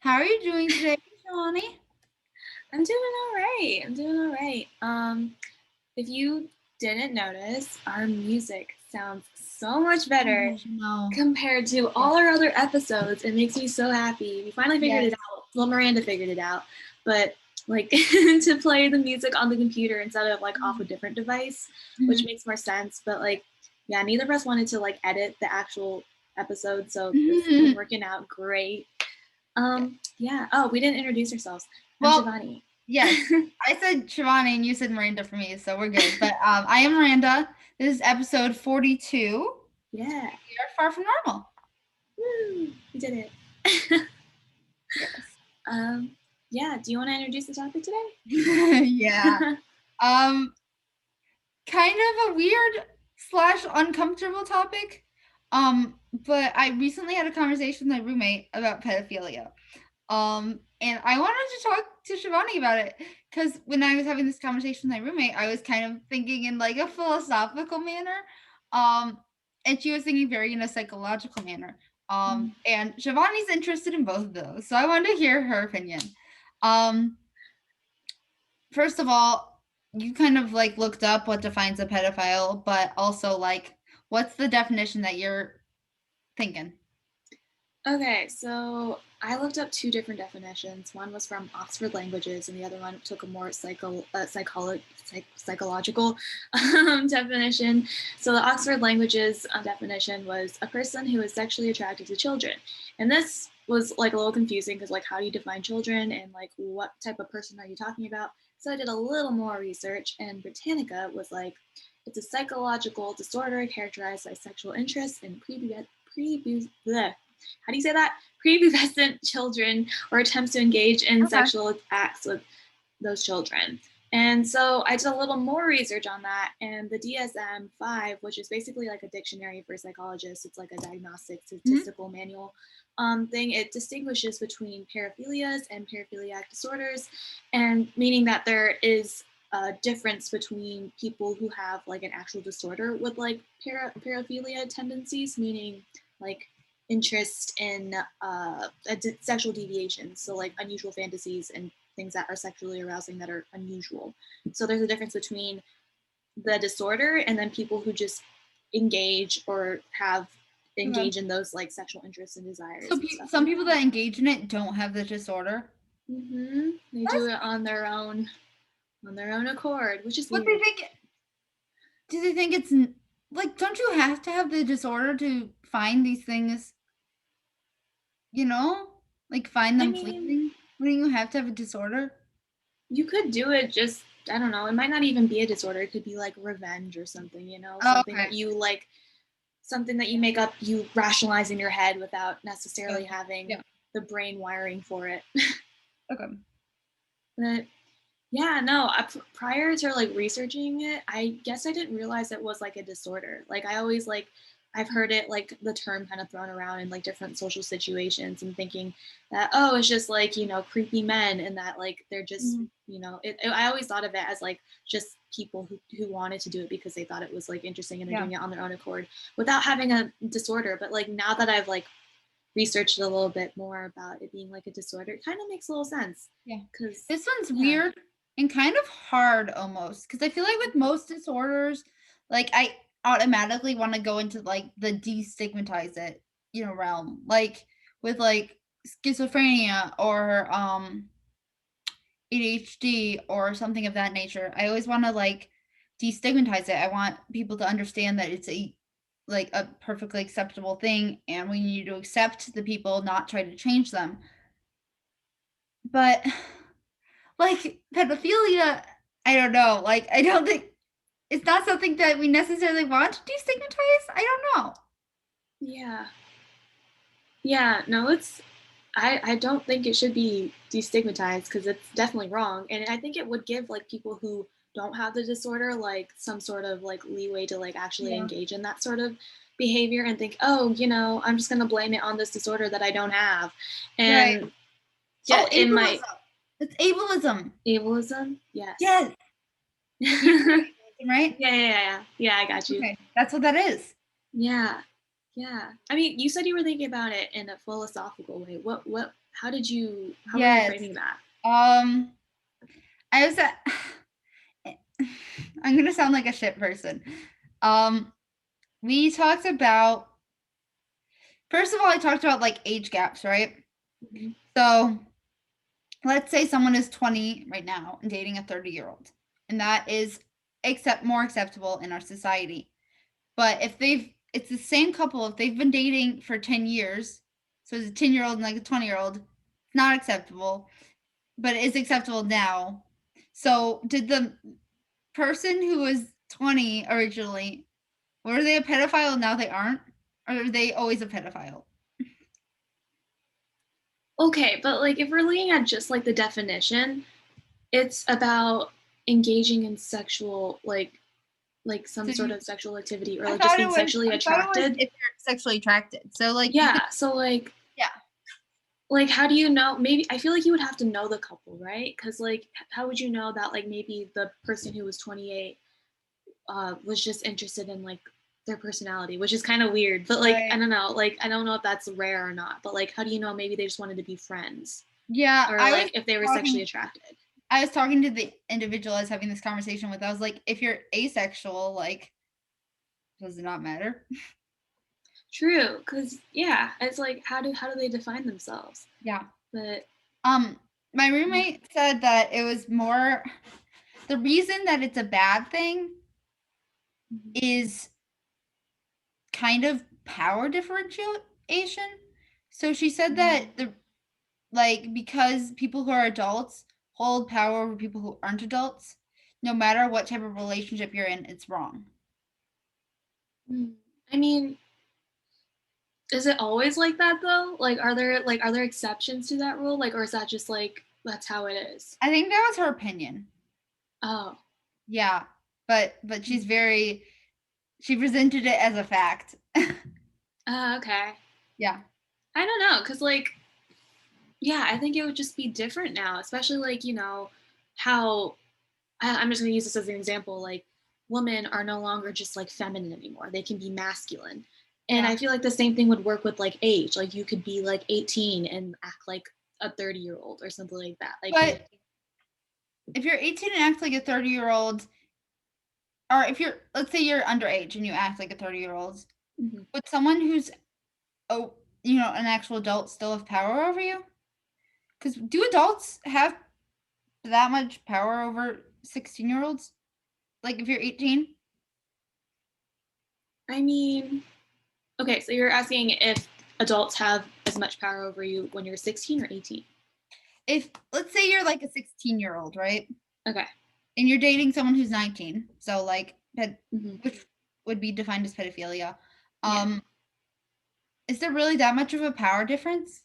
How are you doing today, Shivani? I'm doing all right. If you didn't notice, our music sounds so much better Oh, no. compared to Yes. all our other episodes. It makes me so happy. We finally figured Yes. it out. Well, Miranda figured it out, but like to play the music on the computer instead of like off a different device, which Mhm. makes more sense. But like, yeah, neither of us wanted to like edit the actual episode, so this has been Mhm. working out great. Yeah. Yeah. Oh, we didn't introduce ourselves. I'm Well, Shivani. yes. I said Shivani and you said Miranda for me, so we're good. But I am Miranda. This is episode 42. Yeah. We are far from normal. Woo! We did it. Yes. um, yeah. Do you want to introduce the topic today? Yeah. Um, Kind of a weird slash uncomfortable topic. But I recently had a conversation with my roommate about pedophilia. And I wanted to talk to Shivani about it because when I was having this conversation with my roommate, I was kind of thinking in like a philosophical manner. Um, and she was thinking very in a psychological manner. And Shivani's interested in both of those. So I wanted to hear her opinion. Um, First of all, you kind of like looked up what defines a pedophile, but also like what's the definition that you're thinking? Okay, so I looked up two different definitions. One was from Oxford Languages, and the other one took a more psychological definition. So the Oxford Languages definition was a person who is sexually attracted to children, and this was like a little confusing because like how do you define children and like what type of person are you talking about? So I did a little more research, and Britannica was like it's a psychological disorder characterized by sexual interest in how do you say that? Prepubescent children or attempts to engage in Okay. sexual acts with those children. And so I did a little more research on that, and the DSM 5, which is basically like a dictionary for psychologists, it's like a diagnostic Mhm. statistical manual thing. It distinguishes between paraphilias and paraphiliac disorders, and meaning that there is a difference between people who have like an actual disorder with like paraphilia tendencies, meaning like interest in sexual deviations, so like unusual fantasies and things that are sexually arousing that are unusual. So there's a difference between the disorder and then people who just engage or have Okay. engage in those like sexual interests and So desires and stuff some like people that. that engage in it don't have the disorder. They do That's it on their own accord, which is what they weird. think. Do they think it's like? Don't you have to have the disorder to find these things? You know, like find I them mean, pleasing. Wouldn't you have to have a disorder? you could do it just I don't know, it might not even be a disorder, it could be like revenge or something, Oh, something okay. that you like something that you make up, you rationalize in your head without necessarily Gotcha. having Yeah. the brain wiring for it. Okay. But yeah, no, prior to like researching it, I guess I didn't realize it was like a disorder. Like I always like I've heard it like the term kind of thrown around in like different social situations and thinking that oh it's just like creepy men and that like they're just Mhm. I always thought of it as like just people who wanted to do it because they thought it was like interesting and they're Yeah. doing it on their own accord without having a disorder. But like now that I've like researched a little bit more about it being like a disorder, it kind of makes a little sense Yeah. because This one's yeah. weird and kind of hard almost because I feel like with most disorders, like I automatically want to go into like the destigmatize it, realm. Like with like schizophrenia or ADHD or something of that nature. I always want to like destigmatize it. I want people to understand that it's a perfectly acceptable thing and we need to accept the people, not try to change them. But like pedophilia, I don't know. Like I don't think it's not something that we necessarily want to destigmatize. I don't know. Yeah. Yeah, no, I don't think it should be destigmatized because it's definitely wrong. And I think it would give like people who don't have the disorder like some sort of like leeway to like actually Yeah. engage in that sort of behavior and think, oh, I'm just gonna blame it on this disorder that I don't have. Right. And yeah, Oh, it might ableism. It's ableism. ableism, yes. Yes. You know yeah, ableism, right? yeah, yeah, yeah. Yeah, I got you. Okay. That's what that is. Yeah. Yeah. I mean, you said you were thinking about it in a philosophical way. What how were you Yes. framing that? Um, I was at, I'm gonna sound like a shit person. Um, we talked about first of all, I talked about like age gaps, right? Mhm. So let's say someone is 20 right now and dating a 30-year-old, and that is more acceptable in our society. But if it's the same couple, if they've been dating for 10 years, so it's a 10-year-old and like a 20-year-old, it's not acceptable, but it is acceptable now. So did the person who was 20 originally, were they a pedophile and now they aren't? Or are they always a pedophile? Okay, but like if we're looking at just like the definition, it's about engaging in sexual like some So sort of sexual activity or I like just thought it being was sexually I thought it was attracted. if you're sexually attracted. So like you could Yeah, so yeah. like how do you know, maybe I feel like you would have to know the couple, right? Because like how would you know that like maybe the person who was 28 was just interested in like their personality, which is kind of weird, but like I Right. don't know, like I don't know if that's rare or not, but like how do you know maybe they just wanted to be friends Yeah, or like if they were sexually attracted? I was talking to the individual I was having this conversation with. I was like, if you're asexual, like, does it not matter? True, because yeah, it's like how do they define themselves? Yeah. But Um, my roommate said that it was more the reason that it's a bad thing mhm, is kind of power differentiation. So she said mhm, that the like because people who are adults hold power over people who aren't adults, no matter what type of relationship you're in, it's wrong. mm. I mean, is it always like that though? Like are there exceptions to that rule? Like or is that just like that's how it is? I think that was her opinion. Oh. Yeah, but she's Mm. very she presented it as a fact. Okay. Yeah. I don't know, cause like yeah, I think it would just be different now, especially like how I'm just gonna use this as an example. Like women are no longer just like feminine anymore; they can be masculine, and Yeah. I feel like the same thing would work with like age. Like you could be like 18 and act like a 30-year-old or something like that. Like But if you're 18 and act like a 30-year-old, or if you're let's say you're underage and you act like a 30-year-old, mhm. would someone who's oh, an actual adult still have power over you? Cuz do adults have that much power over 16-year-olds? Like if you're 18? I mean, okay, so you're asking if adults have as much power over you when you're 16 or 18. If let's say you're like a 16-year-old, right? Okay. And you're dating someone who's 19, so like Hmm. which would be defined as pedophilia. Yeah. Um, is there really that much of a power difference?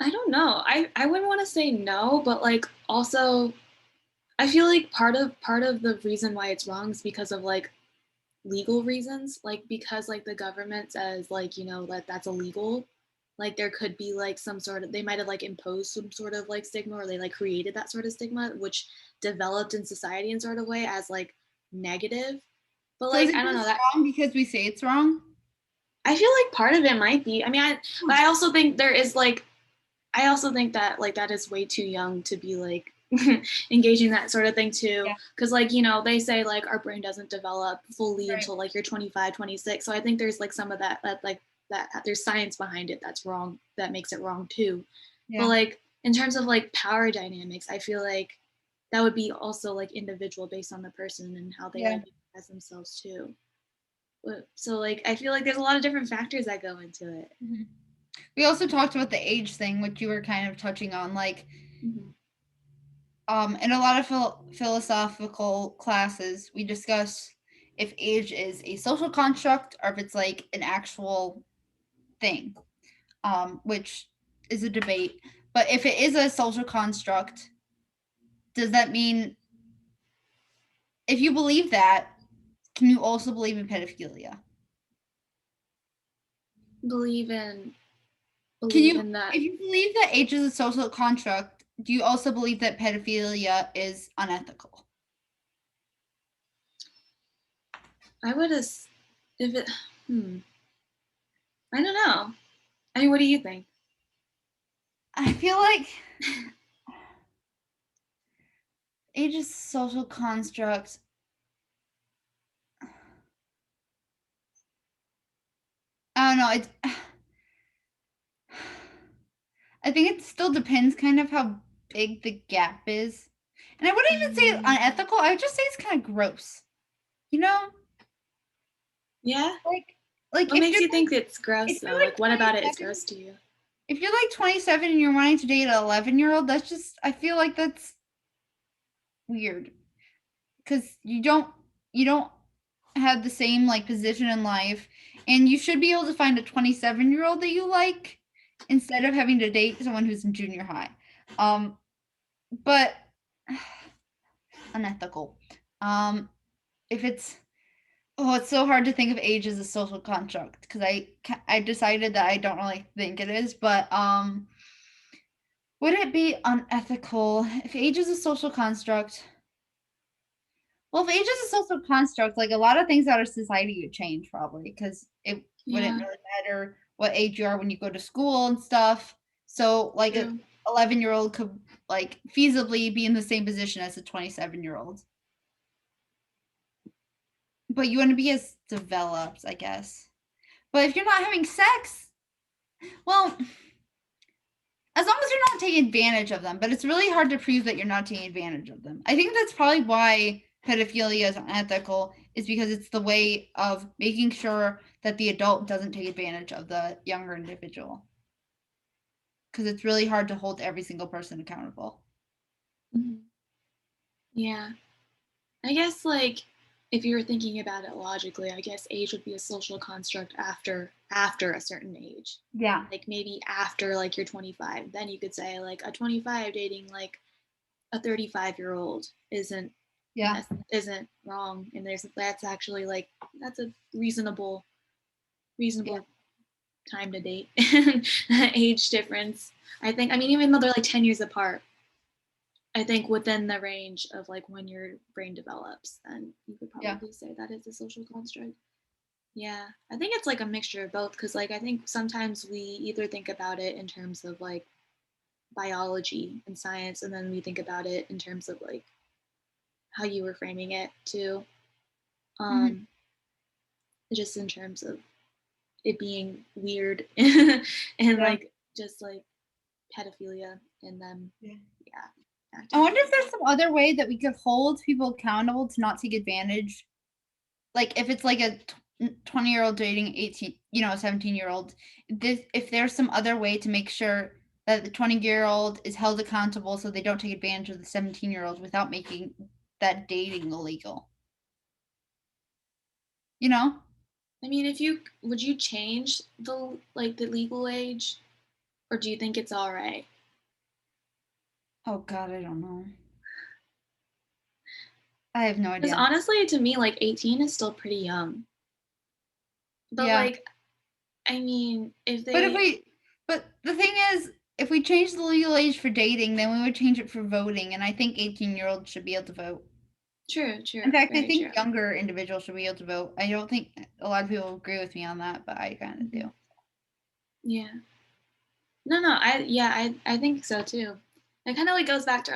I don't know. I wouldn't want to say no, but like also I feel like part of the reason why it's wrong is because of like legal reasons, like because like the government says like that that's illegal. Like there could be like some sort of they might have like imposed some sort of like stigma or they like created that sort of stigma which developed in society in sort of way as like negative. But So is like it I don't know just that wrong because we say it's wrong? I feel like part of it might be. I mean, but Hmm. I also think there is like I also think that like that is way too young to be like engaging that sort of thing too Yeah, because like they say like our brain doesn't develop fully right. until like you're 25, 26. So I think there's like some of that like that there's science behind it that's wrong that makes it wrong too. But Yeah, like in terms of like power dynamics, I feel like that would be also like individual based on the person and how they yeah. like as themselves too. So like I feel like there's a lot of different factors that go into it. Mhm. We also talked about the age thing, which you were kind of touching on, like Mm-hmm. in a lot of philosophical classes, we discuss if age is a social construct or if it's like an actual thing, which is a debate. But if it is a social construct, does that mean if you believe that, can you also believe in pedophilia? Believe in Can believe you, in that. if you believe that age is a social construct, do you also believe that pedophilia is unethical? I would have if it I don't know. I mean, what do you think? I feel like age is a social construct. I don't know. It's I think it still depends kind of how big the gap is. And I wouldn't even say Mm, unethical. I would just say it's kind of gross. You know? yeah. Like like What makes you think it's gross if though? you're like Like, what about it is 27, gross to you? if you're like 27 and you're wanting to date an 11-year-old, that's just I feel like that's weird because you don't have the same like position in life, and you should be able to find a 27-year-old that you like instead of having to date someone who's in junior high. But unethical. Um, if it's Oh, it's so hard to think of age as a social construct because I decided that I don't really think it is, but would it be unethical if age is a social construct? Well, if age is a social construct, like a lot of things out of society would change probably because it wouldn't Yeah, really matter what age you are when you go to school and stuff. So, like a true. 11-year-old could like feasibly be in the same position as a 27-year-old, but you want to be as developed, I guess. But if you're not having sex, well, as long as you're not taking advantage of them, but it's really hard to prove that you're not taking advantage of them. I think that's probably why pedophilia is unethical, is because it's the way of making sure that the adult doesn't take advantage of the younger individual. Because it's really hard to hold every single person accountable. Mhm. Yeah. I guess like if you were thinking about it logically, I guess age would be a social construct after a certain age. Yeah. Like maybe after like you're 25, then you could say like a 25 dating like a 35-year-old Yeah. isn't wrong, and there's that's actually like that's a Yeah. reasonable time to date. Age difference. I think. I mean, even though they're like 10 years apart, I think within the range of like when your brain develops, then you could Yeah. probably say that is a social construct. Yeah, I think it's like a mixture of both because like I think sometimes we either think about it in terms of like biology and science, and then we think about it in terms of like how you were framing it too. Hmm. Um, just in terms of it being weird and Yeah. like just like pedophilia and them, Yeah. yeah, I acting wonder out if like there's that. some other way that we could hold people accountable to not take advantage, like if it's like a 20-year-old dating 18, 17-year-old, if there's some other way to make sure that the 20-year-old is held accountable so they don't take advantage of the 17-year-old without making that dating illegal, you know? I mean, if you would you change the legal age, or do you think it's all right? Oh god, I don't know. I have no Because idea. honestly, to me, like 18 is still pretty young. But Yeah. like, I mean, if But if they we but the thing is, if we change the legal age for dating, then we would change it for voting, and I think 18-year-olds should be able to vote. true, In true, fact, I very think true. younger individuals should be able to vote. I don't think a lot of people agree with me on that, but I kind of Hmm. do. Yeah. No, no, I think so too. It kind of like goes back to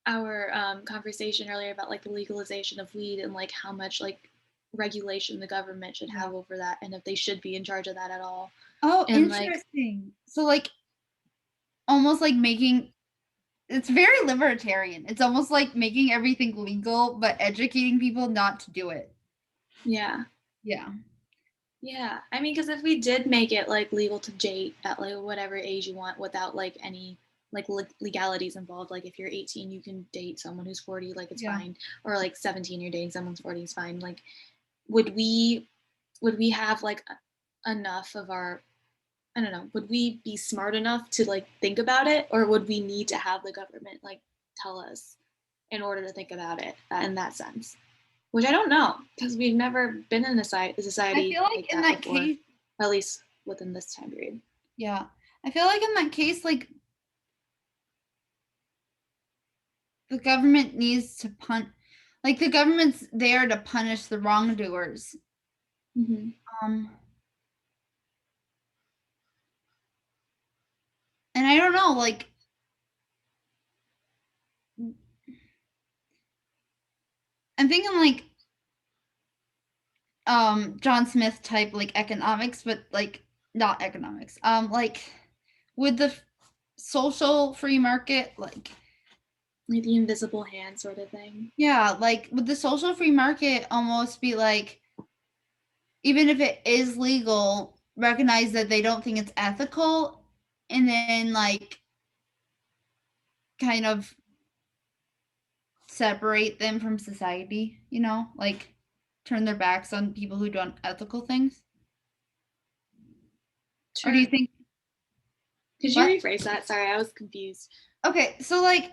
our conversation earlier about like the legalization of weed and like how much like regulation the government should Yeah. have over that and if they should be in charge of that at all. Oh, And like, interesting. So, like, almost like making it's very libertarian. It's almost like making everything legal, but educating people not to do it. yeah. Yeah. Yeah. I mean, because if we did make it like legal to date at like whatever age you want without like any like legalities involved, like if you're 18, you can date someone who's 40, like it's Yeah. fine. Or like 17, you're dating someone's 40, it's fine. Like, would we have like enough of our I don't know, would we be smart enough to like think about it, or would we need to have the government like tell us in order to think about it in that sense? Which I don't know because we've never been in a I society feel like like in that that before, case, at least within this time period. yeah. I feel like in that case, like the government needs to like the government's there to punish the wrongdoers. Hmm. Um don't know, like I'm thinking like John Smith type like economics, but like not economics. Like with the social free market, like Like the invisible hand sort of thing. yeah, like with the social free market almost be like even if it is legal, recognize that they don't think it's ethical and then like kind of separate them from society, you know, like turn their backs on people who do unethical things? Or do you Sure. think Could you what? rephrase that? Sorry, I was confused. Okay, so like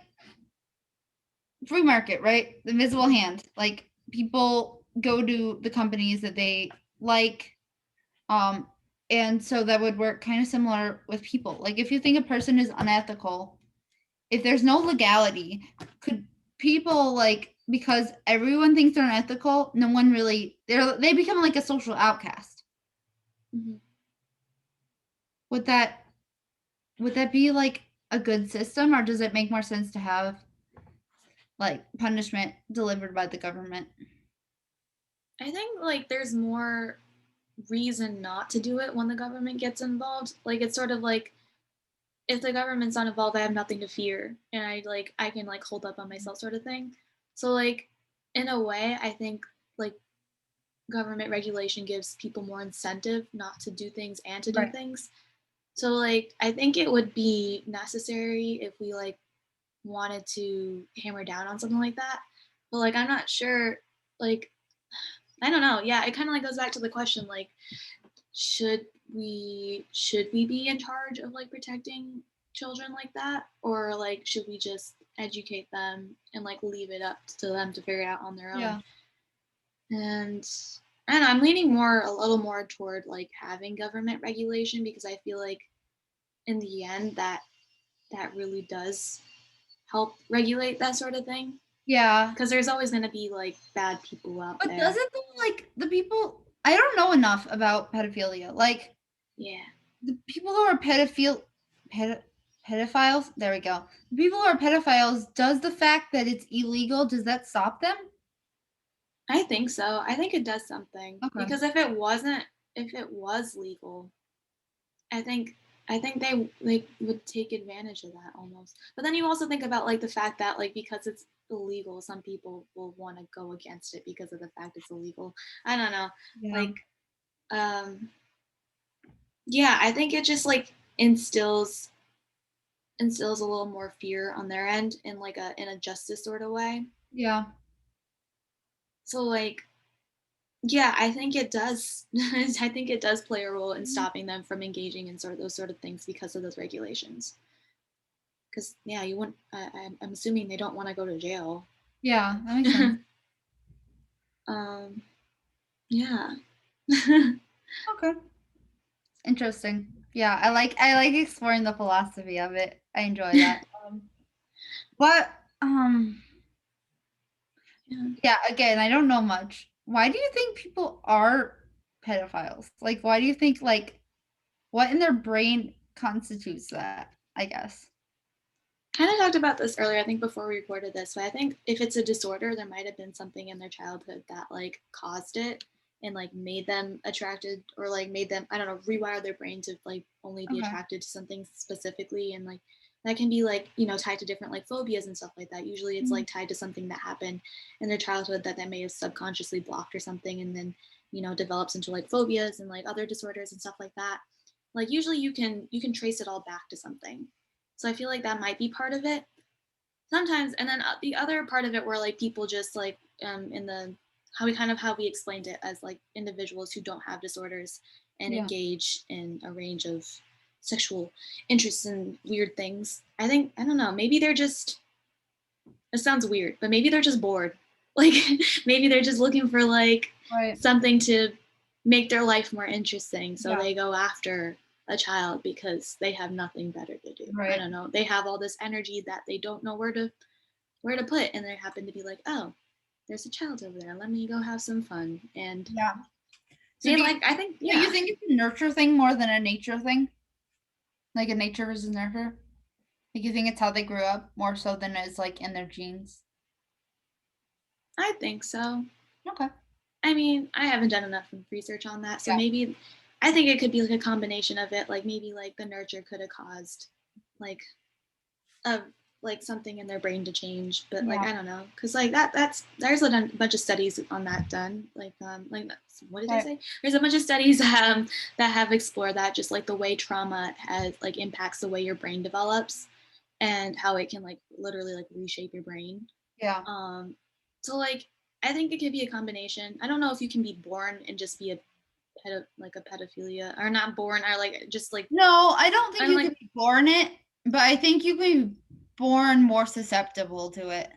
free market, right? The invisible hand. Like people go to the companies that they like, um, and so that would work kind of similar with people. Like if you think a person is unethical, if there's no legality, could people like because everyone thinks they're unethical, no one really they become like a social outcast. Mm-hmm. Would that would that be like a good system or does it make more sense to have like punishment delivered by the government? I think like there's more reason not to do it when the government gets involved. Like it's sort of like if the government's not involved, I have nothing to fear, and I can like hold up on myself sort of thing. So like in a way, I think like government regulation gives people more incentive not to do things and to do Right. things. So like I think it would be necessary if we like wanted to hammer down on something like that. But like I'm not sure like I don't know. Yeah, it kind of like goes back to the question like should we be in charge of like protecting children like that or like should we just educate them and like leave it up to them to figure it out on their own? Yeah. And I don't know, I'm leaning more a little more toward like having government regulation because I feel like in the end that really does help regulate that sort of thing Yeah. because there's always going to be like bad people out But there. doesn't though like the people I don't know enough about pedophilia. Like Yeah, the people who are pedophiles, there we go. The people who are pedophiles, does the fact that it's illegal, does that stop them? I think so. I think it does something Okay. because if it was legal, I think I think they like would take advantage of that almost. But then you also think about like the fact that like because it's illegal, some people will want to go against it because of the fact it's illegal. I don't know. Yeah. Like um yeah, I think it just like instills a little more fear on their end in like a justice sort of way. Yeah. So like yeah, I think it does. I think it does play a role in Mhm. stopping them from engaging in sort of those sort of things because of those regulations. Because yeah, you wouldn't. I'm assuming they don't want to go to jail. Yeah, that makes sense. um, yeah. Okay. Interesting. Yeah, I like exploring the philosophy of it. I enjoy that. But Yeah. yeah, again, I don't know much. Why do you think people are pedophiles? Like why do you think like what in their brain constitutes that, I guess? Kind of talked about this earlier. I think before we recorded this, but I think if it's a disorder, there might have been something in their childhood that like caused it and like made them attracted or like made them I don't know rewire their brain to like only be Okay. attracted to something specifically and like that can be like you know tied to different like phobias and stuff like that. Usually it's Mhm. like tied to something that happened in their childhood that may have subconsciously blocked or something and then you know develops into like phobias and like other disorders and stuff like that. Like usually you can trace it all back to something, so I feel like that might be part of it sometimes. And then the other part of it where like people just like in the how we explained it as like individuals who don't have disorders and Yeah. engage in a range of sexual interests and weird things. I think I don't know, maybe they're just it sounds weird, but maybe they're just bored. Like maybe they're just looking for like Right. something to make their life more interesting. So Yeah. they go after a child because they have nothing better to do. I Right. don't know. They have all this energy that they don't know where to put and they happen to be like, "Oh, there's a child over there. Let me go have some fun." And Yeah. So they do you like I think so you yeah. think it's a nurture thing more than a nature thing? Like a nature versus nurture? Like you think it's how they grew up more so than it's like in their genes? I think so. Okay. I mean, I haven't done enough research on that, so Yeah. maybe I think it could be like a combination of it. Like maybe like the nurture could have caused like a like something in their brain to change, but like Yeah. I don't know, because like that's there's a bunch of studies on that done. Like what did I Right. say? There's a bunch of studies that have explored that, just like the way trauma has like impacts the way your brain develops and how it can like literally like reshape your brain. Yeah. Um, so like I think it could be a combination. I don't know if you can be born and just be a like a pedophilia, or not born, or like just like No, I don't think I'm you like can be born it, but I think you can be born more susceptible to it.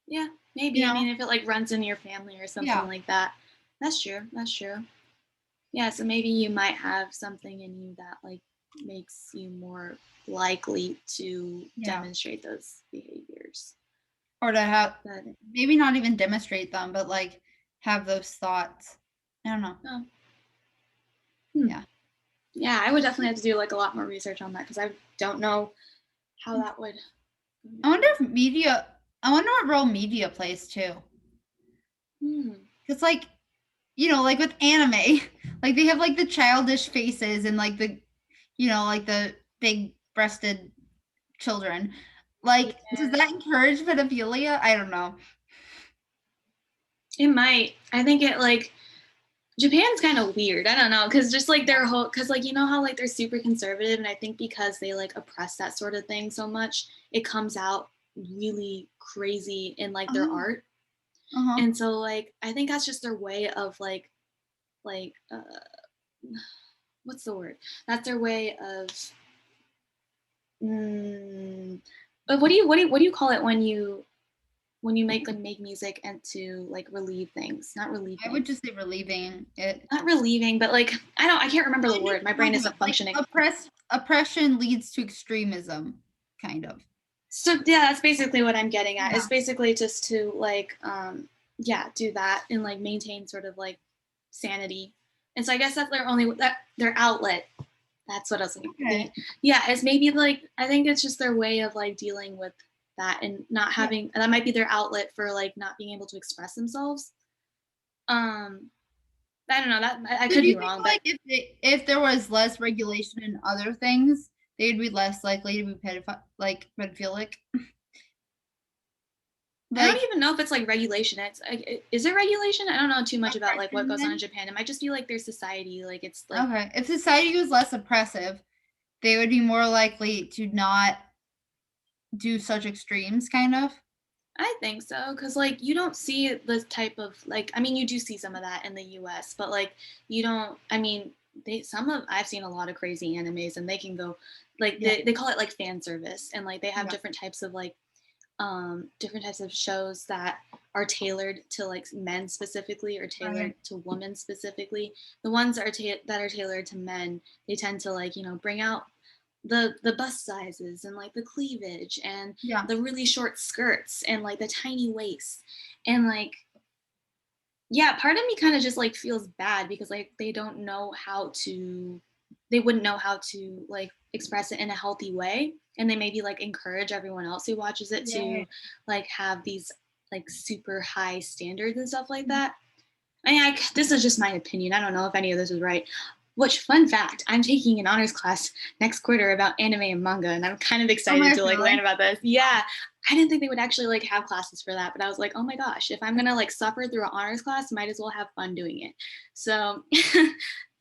yeah, You maybe. I know? mean, if it like runs in your family or something Yeah. like that, that's true. That's true. Yeah, so maybe you might have something in you that like makes you more likely to Yeah. demonstrate those behaviors. Or to have But maybe not even demonstrate them, but like have those thoughts. I don't know. oh, hmm. Yeah. Yeah, I would definitely have to do like a lot more research on that because I don't know how that would go I wonder down. if media I wonder what role media plays too. Hmm. Cause like, like with anime, like they have like the childish faces and like like the big breasted children. Like, does Yeah. that encourage pedophilia? I don't know. It might. I think it like Japan's kind of weird. I don't know, because just like their whole, because like you know how like they're super conservative, and I think because they like oppress that sort of thing so much, it comes out really crazy in like their Oh, art. uh-huh. And so like I think that's just their way of like what's the word? That's their way of mm, what do you call it when you make music and to like relieve things? Not relieve I would things. just say relieving it. Not relieving, but like I can't remember the I know word. what My you're brain talking about. isn't Like functioning. oppression leads to extremism, kind of. So yeah, that's basically what I'm getting at. It's Yeah. basically just to like yeah, do that and like maintain sort of like sanity. And so I guess that's their outlet. That's what I was like. Okay. Yeah, it's maybe like I think it's just their way of like dealing with that and not Yeah. having, that might be their outlet for like not being able to express themselves. Um I don't know, that I So could do be you think wrong, but like if there was less regulation in other things, they'd be less likely to be pedophilic? I don't Like even know if it's like regulation. It's like, is it regulation? I don't know too much about like what oppression goes on in then? Japan. It might just be like their society. Like it's like Okay. If society was less oppressive, they would be more likely to not do such extremes, kind of. I think so, because like you don't see the type of like, I mean you do see some of that in the U.S., but like you don't. I mean I've seen a lot of crazy animes and they can go like Yeah. they call it like fan service, and like they have Yeah. different types of shows that are tailored to like men specifically or tailored Right. to women specifically. The ones that that are tailored to men, they tend to like bring out the bust sizes and like the cleavage and Yeah. the really short skirts and like the tiny waists, and like yeah, part of me kind of just like feels bad because like they wouldn't know how to like express it in a healthy way, and they maybe like encourage everyone else who watches it to Right. like have these like super high standards and stuff like Mhm. that. This is just my opinion. I don't know if any of this is right. Which, fun fact, I'm taking an honors class next quarter about anime and manga, and I'm kind of Oh excited my to like learn really? about this. Yeah, I didn't think they would actually like have classes for that, but I was like, oh my gosh, if I'm gonna like suffer through an honors class, might as well have fun doing it. So,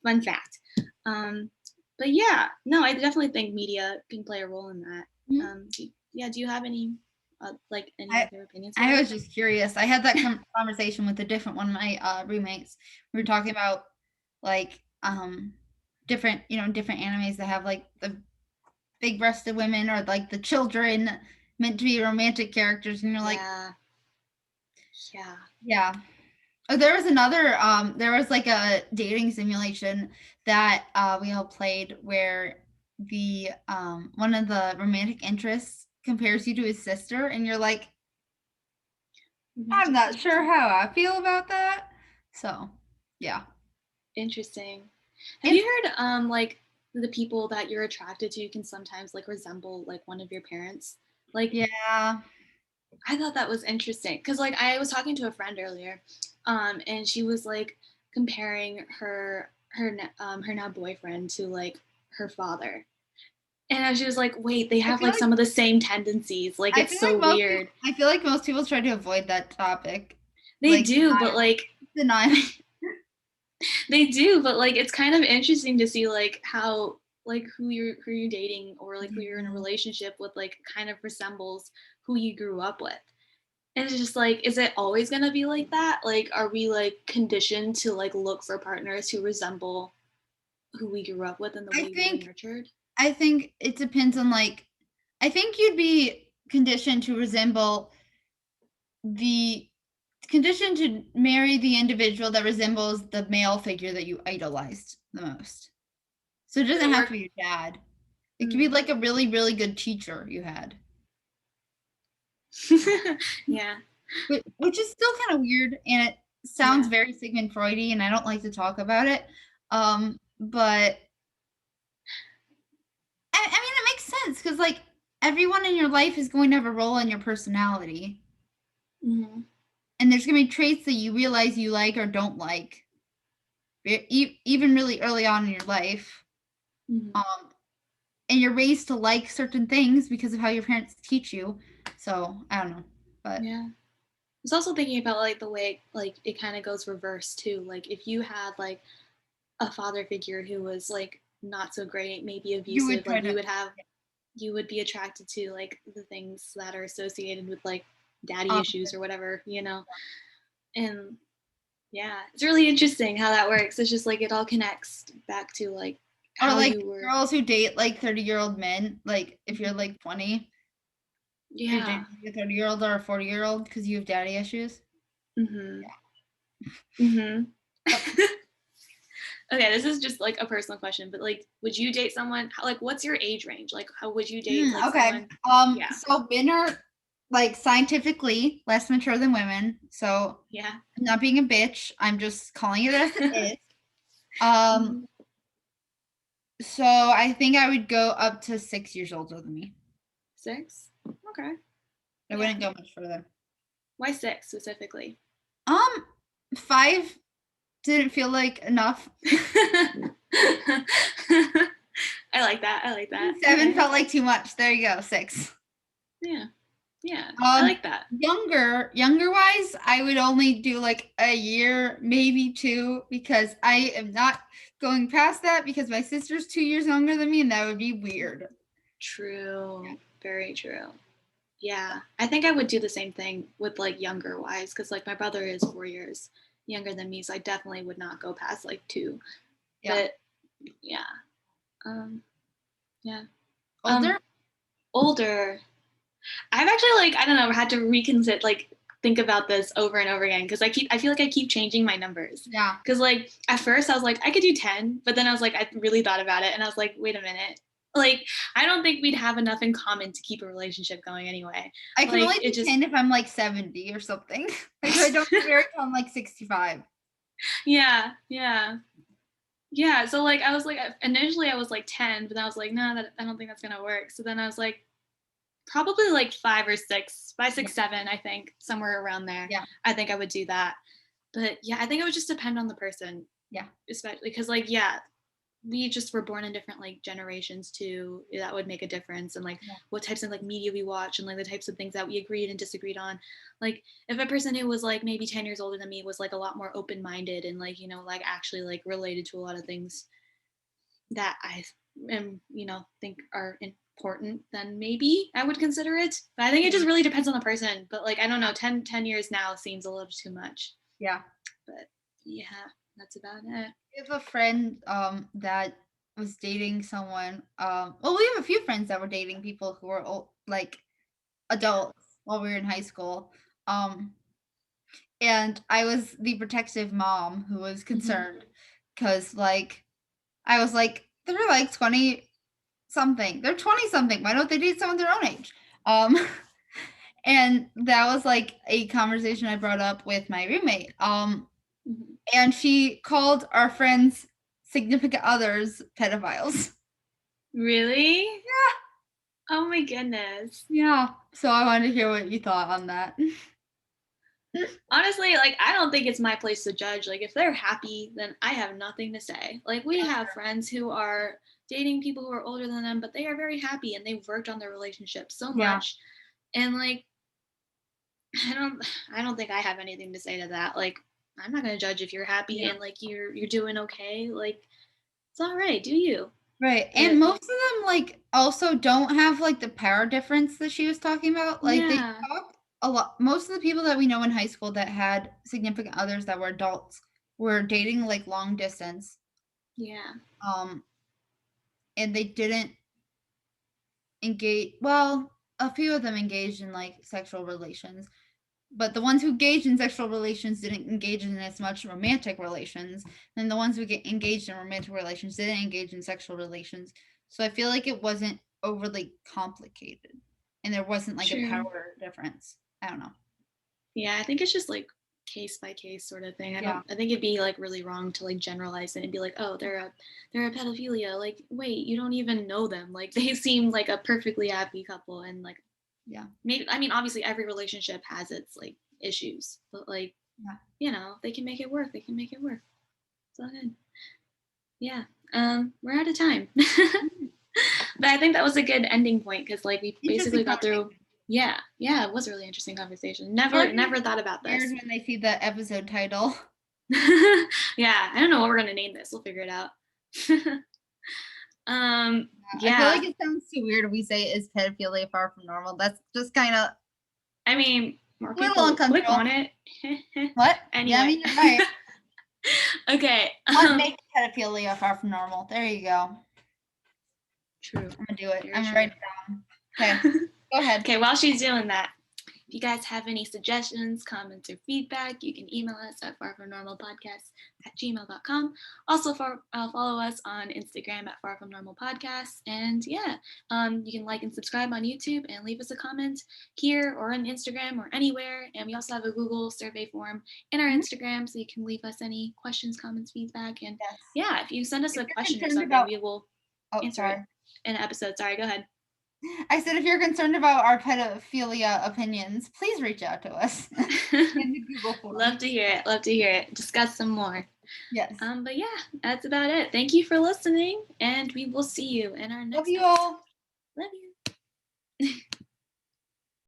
fun fact. Um, but yeah, no, I definitely think media can play a role in that. Mhm. Yeah, do you have any like any I other opinions about I it? was just curious. I had that conversation with a different one of my roommates. We were talking about like different different animes that have like the big breasted women or like the children meant to be romantic characters, and you're like, Yeah, yeah. yeah. Oh, there was another there was like a dating simulation that we all played where the one of the romantic interests compares you to his sister, and you're like, I'm Romantic not sure interest. how I feel about that. So, yeah. Interesting. Have It's you heard like the people that you're attracted to can sometimes like resemble like one of your parents. Like Yeah. I thought that was interesting because like I was talking to a friend earlier, and she was like comparing her now boyfriend to like her father, and she was like, wait, they I have feel like like some of the same tendencies. Like I it's feel so like weird. most people try to avoid that topic. They Like do, but like denial. they do, but like it's kind of interesting to see like how like who you're dating or like who you're in a Mhm. relationship with like kind of resembles who you grew up with. And it's just like, is it always gonna be like that? Like, are we like conditioned to like look for partners who resemble who we grew up with and the I way we were think nurtured? I think it depends on like I think you'd be the conditioned to marry the individual that resembles the male figure that you idolized the most. So it Does doesn't it have to work? be your dad. It could be Mm. like a really, really good teacher you had. Yeah, Which is still kind of weird and it sounds yeah. very Sigmund Freudy and I don't like to talk about it. But I mean it makes sense because like everyone in your life is going to have a role in your personality. Mm-hmm. And there's going to be traits that you realize you like or don't like, even really early on in your life. Mm-hmm. Um, and you're raised to like certain things because of how your parents teach you. So I don't know, but Yeah. I was also thinking about like the way like it kind of goes reverse too. Like if you had like a father figure who was like not so great, maybe you would abusive, try like to. you would be attracted to like the things that are associated with like daddy issues Opposite. or whatever, you know. And yeah, it's really interesting how that works. It's just like it all connects back to like Or how like you were. girls who date like 30-year-old men, like if you're like 20, you're Yeah. dating a 30-year-old or a 40-year-old because you have daddy issues. Mhm. Mhm. Yep. Okay, this is just like a personal question, but like, would you date someone? Like, what's your age range? Like, how would you date like Okay. someone? Yeah, So men are like scientifically less mature than women. So yeah. I'm not being a bitch. I'm just calling it as it is. Um, Mhm. so I think I would go up to 6 years older than me. 6. Okay. I Yeah. wouldn't go much further. Why 6 specifically? Um, 5 didn't feel like enough. I like that. I like that. 7 Okay. felt like too much. There you go, 6. Yeah. Yeah. I Um, like that. younger wise, I would only do like a year, maybe 2, because I am not going past that because my sister's 2 years younger than me, and that would be weird. True. Very true. Yeah. I think I would do the same thing with like younger wise because like my brother is 4 years younger than me, so I definitely would not go past like 2. Yeah. But yeah. Um, yeah. Older? Older. I've actually like I don't know had to reconsider like think about this over and over again because I feel like I keep changing my numbers Yeah. because like at first I was like I could do 10 but then I was like I really thought about it and I was like wait a minute like I don't think we'd have enough in common to keep a relationship going anyway I can like only it do just 10 if I'm like 70 or something. Like I don't get married till I'm like 65. yeah so like I was like initially I was like 10 but then I was like no that I don't think that's gonna work so then I was like probably like 5 or 6, five, Yeah. six, 7, I think, somewhere around there. Yeah. I think I would do that. But yeah, I think it would just depend on the person, Yeah. especially because like yeah, we just were born in different like generations too. That would make a difference, and like Yeah. what types of like media we watch, and like the types of things that we agreed and disagreed on. Like if a person who was like maybe 10 years older than me was like a lot more open minded and like like actually like related to a lot of things that I am, think are important, then maybe I would consider it. But I think it just Same. really depends on the person. But like, I don't know, 10 years now seems a little too much. Yeah. But yeah, that's about it. We have a friend that was dating someone. Well, we have a few friends that were dating people who were like Yeah. adults while we were in high school. Um, and I was the protective mom who was Mm-hmm. concerned because, like, I was like, they're like 20 something. They're 20 something. Why don't they date someone their own age? Um, and that was like a conversation I brought up with my roommate. Mm-hmm. And she called our friends' significant others pedophiles. Really? Yeah. Oh my goodness. Yeah. So I wanted to hear what you thought on that. Honestly, like, I don't think it's my place to judge. Like, if they're happy, then I have nothing to say. Like, we have friends who are dating people who are older than them, but they are very happy and they've worked on their relationship so Yeah. much. And like, I don't I don't think I have anything to say to that. Like, I'm not gonna judge if you're happy Yeah. and like you're doing okay. Like, it's all right, do you? Right. And But most of them like also don't have like the power difference that she was talking about. Like they yeah, talk a lot. Most of the people that we know in high school that had significant others that were adults were dating like long distance. yeah, Um and they didn't engage, well, a few of them engaged in like sexual relations, but the ones who engaged in sexual relations didn't engage in as much romantic relations, and the ones who get engaged in romantic relations didn't engage in sexual relations. So I feel like it wasn't overly complicated and there wasn't like a sure. power difference. I don't know. Yeah, I think it's just like case by case sort of thing. Yeah. I think it'd be like really wrong to like generalize it and be like, oh, they're a pedophilia. Like, wait, you don't even know them. Like they seem like a perfectly happy couple and like Yeah. maybe I mean obviously every relationship has its like issues, but like, Yeah. if they can make it work, they can make it work. It's all good. Yeah. We're out of time. But I think that was a good ending point because like we Interesting basically got through. conversation. Yeah, it was a really interesting conversation. Or Never thought about weird this. when they see the episode title. Yeah, I don't know what we're gonna name this. We'll figure it out. I feel like Yeah. it sounds too weird if we say is pedophilia far from normal. That's just kind of I mean, more a little people will click uncomfortable. on it. What? Yeah, I Anyway. mean, you're right. Okay. What makes pedophilia far from normal? There you go. True. I'm gonna do it. Very I'm gonna true. write it down. Okay, go ahead. Okay, while she's doing that, if you guys have any suggestions, comments, or feedback, you can email us at farfromnormalpodcast@gmail.com. Also, follow us on Instagram at farfromnormalpodcast. And yeah, you can like and subscribe on YouTube and leave us a comment here or on Instagram or anywhere. And we also have a Google survey form in our Mhm. Instagram, so you can leave us any questions, comments, feedback. And Yes. yeah, if you send us If a you're question or concerned something, about, we will oh, answer it sorry. in an episode. Sorry, go ahead. I said if you're concerned about our pedophilia opinions, please reach out to us in the Google Love form. to hear it. Love to hear it. Discuss some more. Yes. But yeah, that's about it. Thank you for listening, and we will see you in our Love next you episode. all. Love you.